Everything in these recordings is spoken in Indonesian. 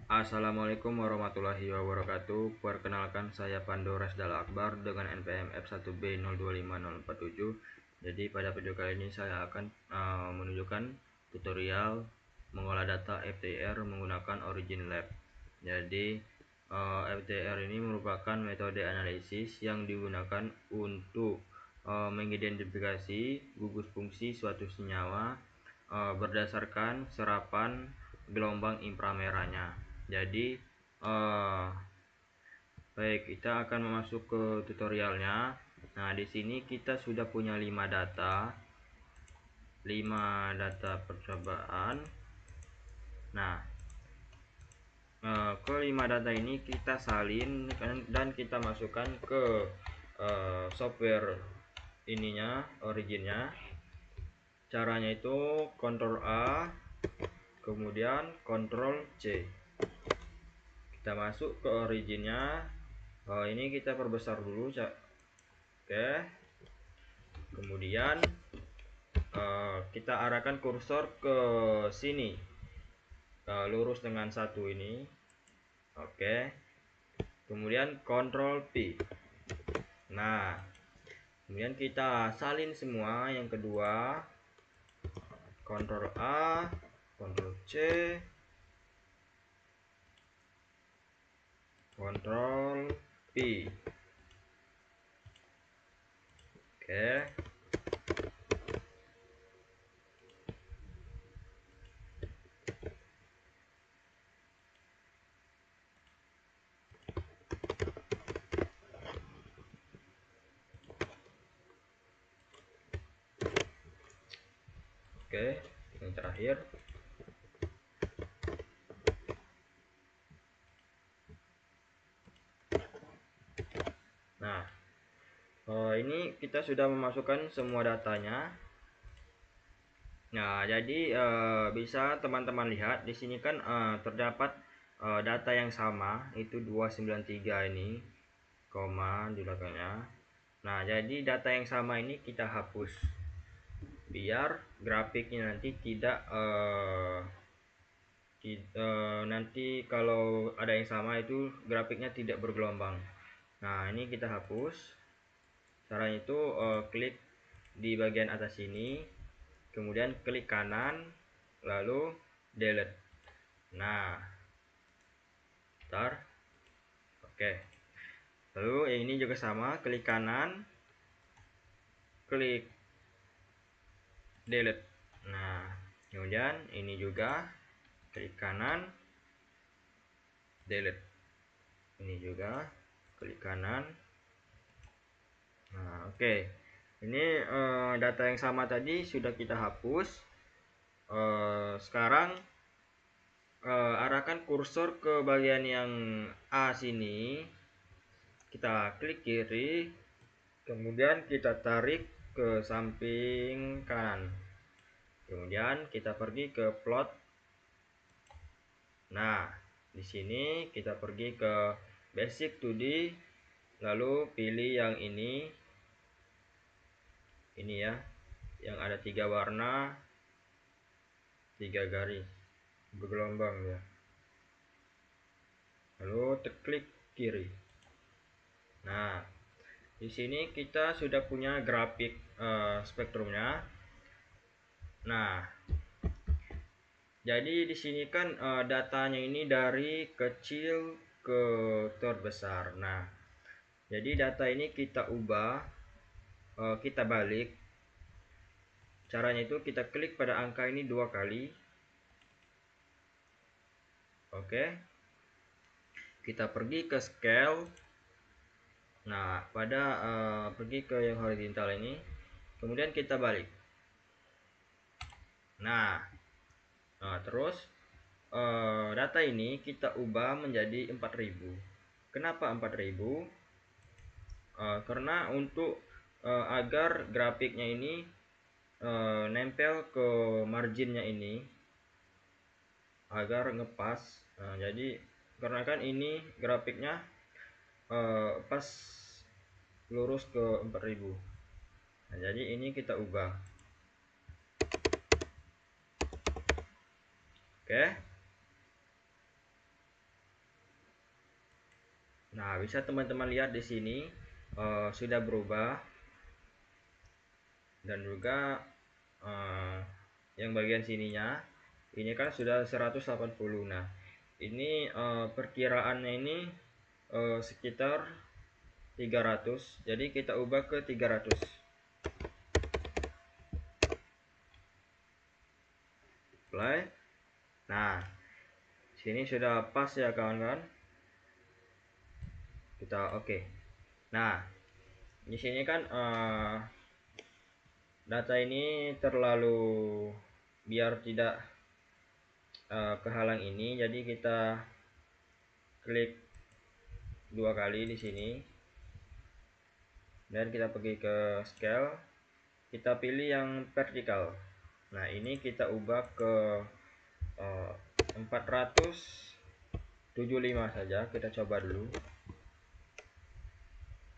Assalamualaikum warahmatullahi wabarakatuh. Perkenalkan, saya Pando Resdal Akbar dengan NPM F1B025047. Jadi pada video kali ini saya akan menunjukkan tutorial mengolah data FTR menggunakan Origin Lab. Jadi FTR ini merupakan metode analisis yang digunakan untuk mengidentifikasi gugus fungsi suatu senyawa berdasarkan serapan gelombang inframerahnya. Jadi baik, kita akan masuk ke tutorialnya. Nah, di sini kita sudah punya 5 data percobaan. Nah, ke 5 data ini kita salin dan kita masukkan ke software ininya, Originnya. Caranya itu Ctrl A, kemudian Ctrl C. Kita masuk ke Originnya. Ini kita perbesar dulu, oke. Kemudian kita arahkan kursor ke sini, lurus dengan satu ini, oke. Kemudian Ctrl P. Nah, kemudian kita salin semua. Yang kedua Ctrl A, Ctrl C, Ctrl P. Oke. Oke, yang terakhir. Nah, ini kita sudah memasukkan semua datanya. Nah, jadi bisa teman-teman lihat di sini kan terdapat data yang sama, itu 293 ini, koma di belakangnya. Nah, jadi data yang sama ini kita hapus biar grafiknya nanti tidak nanti kalau ada yang sama itu grafiknya tidak bergelombang. Nah, ini kita hapus. Caranya itu klik di bagian atas sini, kemudian klik kanan, lalu delete. Nah, bentar. Oke. Lalu ini juga sama, klik kanan, klik delete. Nah, kemudian ini juga klik kanan, delete. Ini juga klik kanan. Nah, oke. Ini data yang sama tadi sudah kita hapus. Sekarang arahkan kursor ke bagian yang A sini. Kita klik kiri, kemudian kita tarik ke samping kanan. Kemudian kita pergi ke plot. Nah, di sini kita pergi ke basic 2D, lalu pilih yang ini ya, yang ada 3 warna, 3 garis bergelombang ya. Lalu klik kiri. Nah, di sini kita sudah punya grafik spektrumnya. Nah, jadi di sini kan datanya ini dari kecil ke terbesar. Nah, jadi data ini kita ubah, kita balik. Caranya itu kita klik pada angka ini 2 kali. Oke. Kita pergi ke scale. Nah, pada pergi ke yang horizontal ini. Kemudian kita balik. Nah, terus data ini kita ubah menjadi 4000. Kenapa 4000? Karena untuk agar grafiknya ini nempel ke marginnya ini agar ngepas. Jadi karena kan ini grafiknya pas lurus ke 4000. Nah, jadi ini kita ubah. Oke. Nah, bisa teman-teman lihat di sini sudah berubah, dan juga yang bagian sininya ini kan sudah 180. Nah, ini perkiraannya ini sekitar 300, jadi kita ubah ke 300. Play. Nah, sini sudah pas ya kawan-kawan. Kita oke. Nah, di sini kan data ini terlalu, biar tidak kehalang ini, jadi kita klik 2 kali di sini dan kita pergi ke scale, kita pilih yang vertikal. Nah, ini kita ubah ke 475 saja. Kita coba dulu.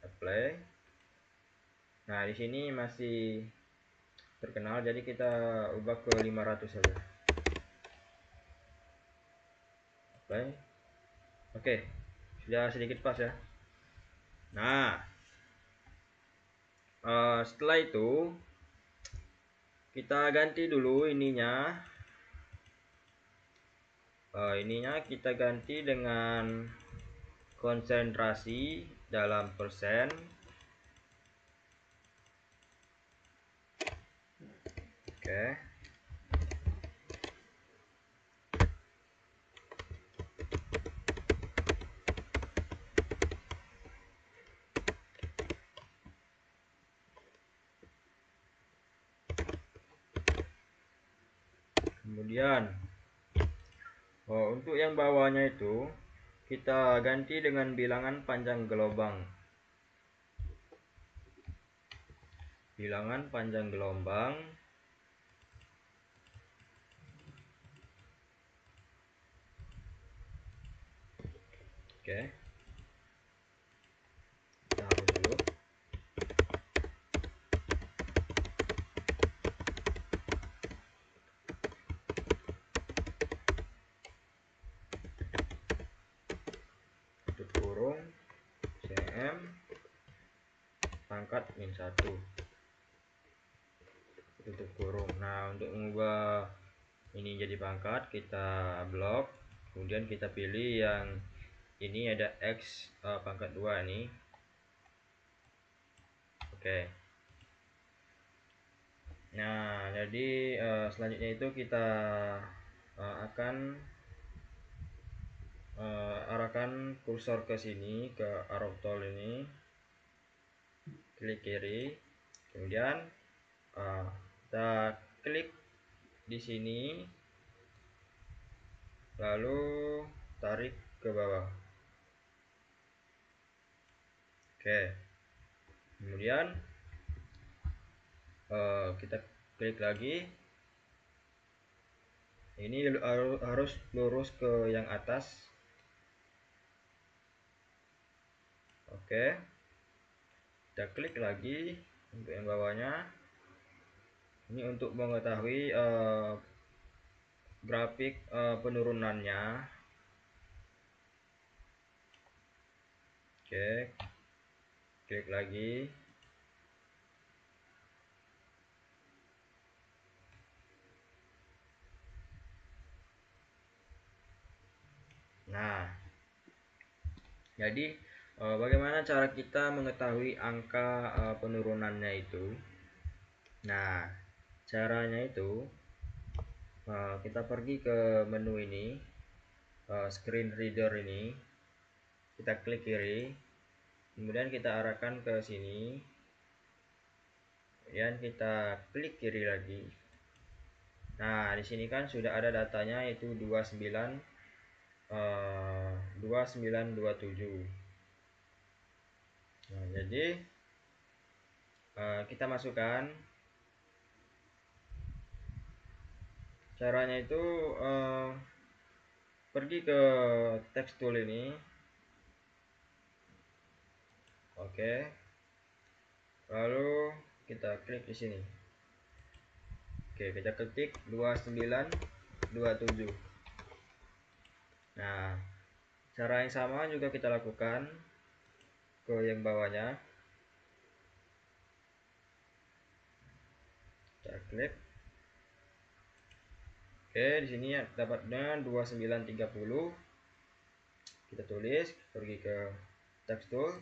Apply. Nah, di sini masih terkenal, jadi kita ubah ke 500 saja. Apply. Oke, sudah sedikit pas ya. Nah, setelah itu kita ganti dulu ininya. Ininya kita ganti dengan konsentrasi dalam persen. Oke. Kemudian untuk yang bawahnya itu kita ganti dengan bilangan panjang gelombang. Bilangan panjang gelombang. Oke. Kita hapus dulu. Tutup kurung cm pangkat min 1. Tutup kurung. Nah, untuk mengubah ini jadi pangkat, kita blok, kemudian kita pilih yang ini ada X pangkat 2 ini. Oke. Nah, jadi selanjutnya itu kita akan arahkan kursor ke sini, ke arrow tool ini, klik kiri, kemudian kita klik di sini, lalu tarik ke bawah. Oke, kemudian kita klik lagi, ini harus lurus ke yang atas. Oke, kita klik lagi untuk yang bawahnya. Ini untuk mengetahui grafik penurunannya. Oke, klik lagi. Nah, jadi bagaimana cara kita mengetahui angka penurunannya itu? Nah, caranya itu kita pergi ke menu ini, screen reader ini, kita klik kiri, kemudian kita arahkan ke sini, kemudian kita klik kiri lagi. Nah, di sini kan sudah ada datanya, yaitu 2927. Nah, jadi kita masukkan. Caranya itu pergi ke text tool ini. Oke. Lalu kita klik di sini. Oke, kita ketik 2927. Nah, cara yang sama juga kita lakukan. ke yang bawahnya, kita klik. Oke, di sini ya, dapatnya 2930. Kita tulis, pergi ke text tool.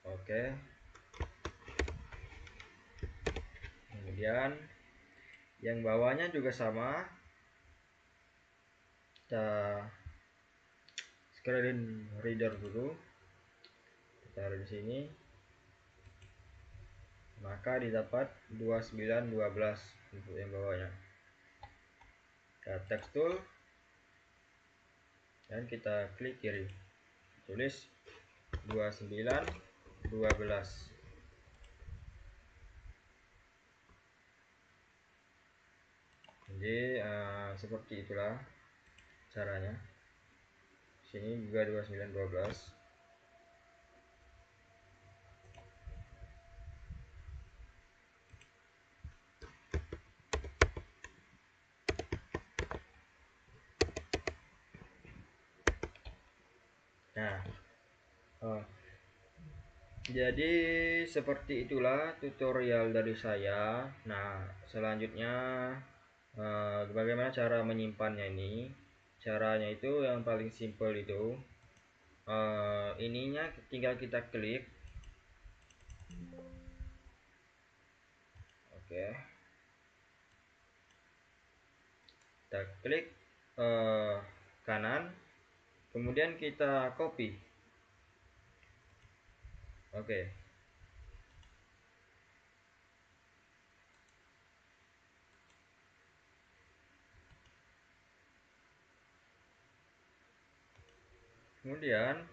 Oke. Kemudian yang bawahnya juga sama. Kita screen reader dulu. Kita taruh di sini. Maka didapat 2912 untuk yang bawahnya. Kita text tool dan kita klik kiri. Tulis 2912. Jadi seperti itulah caranya. Sini juga 2912. Nah, jadi seperti itulah tutorial dari saya. Nah, selanjutnya bagaimana cara menyimpannya ini? Caranya itu yang paling simple itu, ininya tinggal kita klik. Oke, kita klik kanan, kemudian kita copy. Oke, kemudian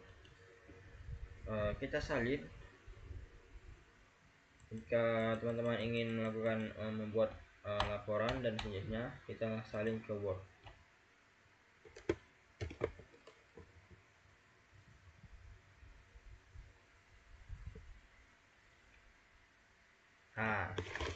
kita salin. Jika teman-teman ingin melakukan membuat laporan dan sejenisnya, kita salin ke Word. Nah,